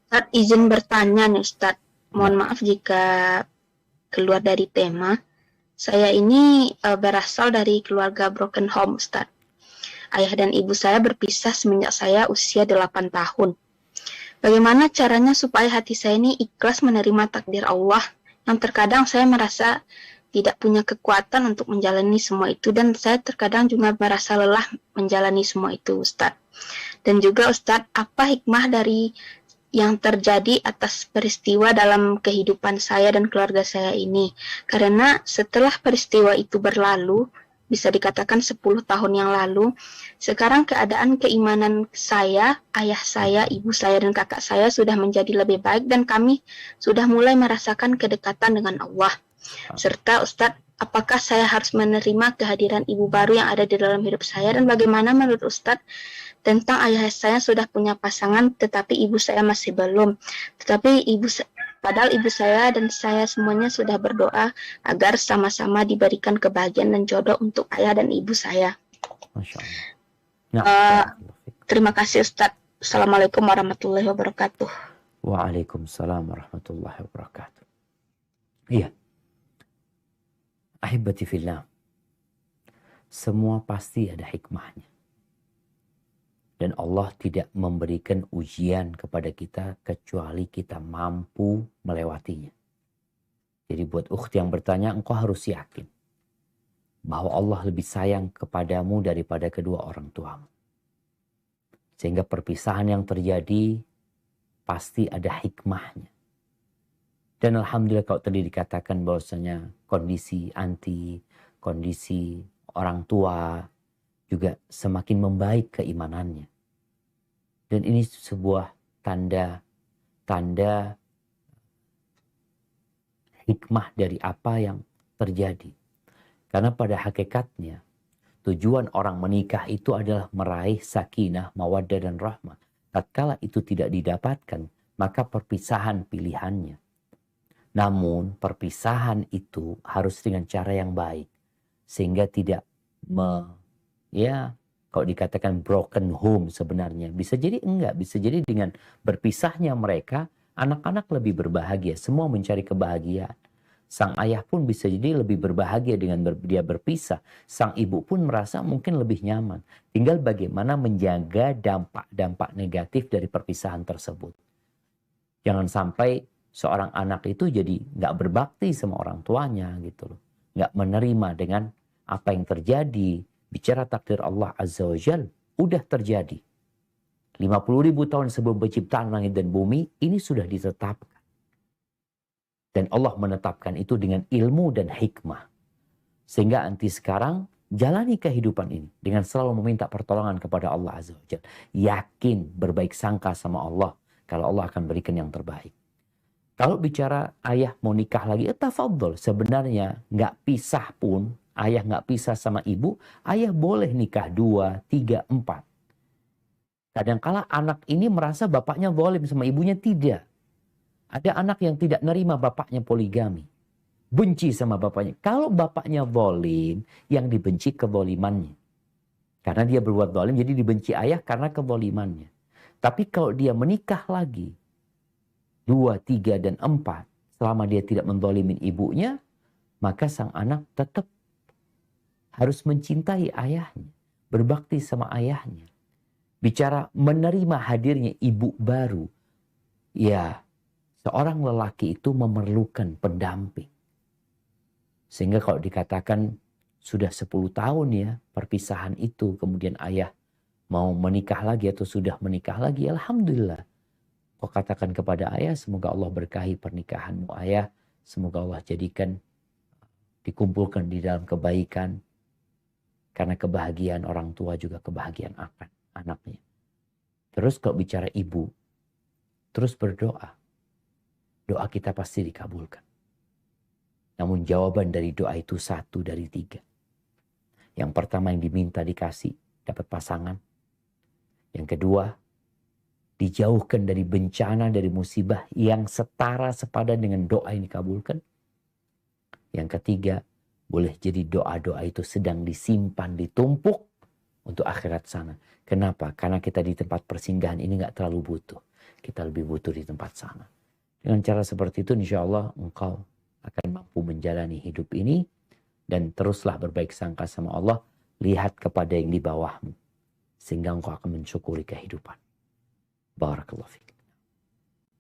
Ustadz, izin bertanya nih Ustadz. Mohon Ya, maaf jika keluar dari tema. Saya ini berasal dari keluarga broken home Ustadz. Ayah dan ibu saya berpisah semenjak saya usia 8 tahun. Bagaimana caranya supaya hati saya ini ikhlas menerima takdir Allah yang terkadang saya merasa tidak punya kekuatan untuk menjalani semua itu, dan saya terkadang juga merasa lelah menjalani semua itu Ustadz. Dan juga Ustadz, apa hikmah dari yang terjadi atas peristiwa dalam kehidupan saya dan keluarga saya ini? Karena setelah peristiwa itu berlalu, bisa dikatakan 10 tahun yang lalu, sekarang keadaan keimanan saya, ayah saya, ibu saya, dan kakak saya sudah menjadi lebih baik, dan kami sudah mulai merasakan kedekatan dengan Allah. Serta Ustadz, apakah saya harus menerima kehadiran ibu baru yang ada di dalam hidup saya, dan bagaimana menurut Ustadz tentang ayah saya sudah punya pasangan tetapi ibu saya masih belum. Tetapi padahal ibu saya dan saya semuanya sudah berdoa agar sama-sama diberikan kebahagiaan dan jodoh untuk ayah dan ibu saya. Masya Allah. Nah, Uh, barakallahu fiik. Terima kasih Ustadz. Assalamualaikum warahmatullahi wabarakatuh. Waalaikumsalam warahmatullahi wabarakatuh. Iya, ahibati fillah. Semua pasti ada hikmahnya. Dan Allah tidak memberikan ujian kepada kita kecuali kita mampu melewatinya. Jadi buat ukhti yang bertanya, engkau harus yakin bahwa Allah lebih sayang kepadamu daripada kedua orang tuamu. Sehingga perpisahan yang terjadi pasti ada hikmahnya. Dan alhamdulillah kalau tadi dikatakan bahwasanya kondisi anti, kondisi orang tua juga semakin membaik keimanannya. Dan ini sebuah tanda hikmah dari apa yang terjadi. Karena pada hakikatnya tujuan orang menikah itu adalah meraih sakinah, mawaddah dan rahmah. Tatkala itu tidak didapatkan, maka perpisahan pilihannya. Namun perpisahan itu harus dengan cara yang baik. Sehingga tidak kalau dikatakan broken home sebenarnya. Bisa jadi enggak, bisa jadi dengan berpisahnya mereka, anak-anak lebih berbahagia. Semua mencari kebahagiaan. Sang ayah pun bisa jadi lebih berbahagia dengan dia berpisah. Sang ibu pun merasa mungkin lebih nyaman. Tinggal bagaimana menjaga dampak-dampak negatif dari perpisahan tersebut. Jangan sampai seorang anak itu jadi nggak berbakti sama orang tuanya gitu loh. Nggak menerima dengan apa yang terjadi. Bicara takdir Allah Azza wa Jal, udah terjadi. 50.000 tahun sebelum penciptaan langit dan bumi, ini sudah ditetapkan. Dan Allah menetapkan itu dengan ilmu dan hikmah. Sehingga anti sekarang jalani kehidupan ini dengan selalu meminta pertolongan kepada Allah Azza wa Jal. Yakin berbaik sangka sama Allah kalau Allah akan berikan yang terbaik. Kalau bicara ayah mau nikah lagi, tafadhol. Sebenarnya nggak pisah pun, ayah nggak pisah sama ibu, ayah boleh nikah 2, 3, 4. Kadangkala anak ini merasa bapaknya zalim sama ibunya, tidak. Ada anak yang tidak nerima bapaknya poligami. Benci sama bapaknya. Kalau bapaknya zalim, yang dibenci kezalimannya. Karena dia berbuat zalim, jadi dibenci ayah karena kezalimannya. Tapi kalau dia menikah lagi, 2, 3, dan 4, selama dia tidak menzalimin ibunya, maka sang anak tetap harus mencintai ayahnya, berbakti sama ayahnya. Bicara menerima hadirnya ibu baru, ya seorang lelaki itu memerlukan pendamping. Sehingga kalau dikatakan sudah 10 tahun ya perpisahan itu, kemudian ayah mau menikah lagi atau sudah menikah lagi, alhamdulillah. Kau katakan kepada ayah, semoga Allah berkahi pernikahanmu ayah, semoga Allah jadikan dikumpulkan di dalam kebaikan. Karena kebahagiaan orang tua juga kebahagiaan akan anaknya. Terus kalau bicara ibu, terus berdoa. Doa kita pasti dikabulkan. Namun jawaban dari doa itu 1 dari 3. Yang pertama yang diminta dikasih, dapat pasangan. Yang kedua, dijauhkan dari bencana, dari musibah yang setara sepadan dengan doa yang dikabulkan. Yang ketiga, boleh jadi doa-doa itu sedang disimpan, ditumpuk untuk akhirat sana. Kenapa? Karena kita di tempat persinggahan ini nggak terlalu butuh. kita lebih butuh di tempat sana. Dengan cara seperti itu insya Allah engkau akan mampu menjalani hidup ini dan teruslah berbaik sangka sama Allah, lihat kepada yang di bawahmu sehingga engkau akan mensyukuri kehidupan. Barakallahu fiik.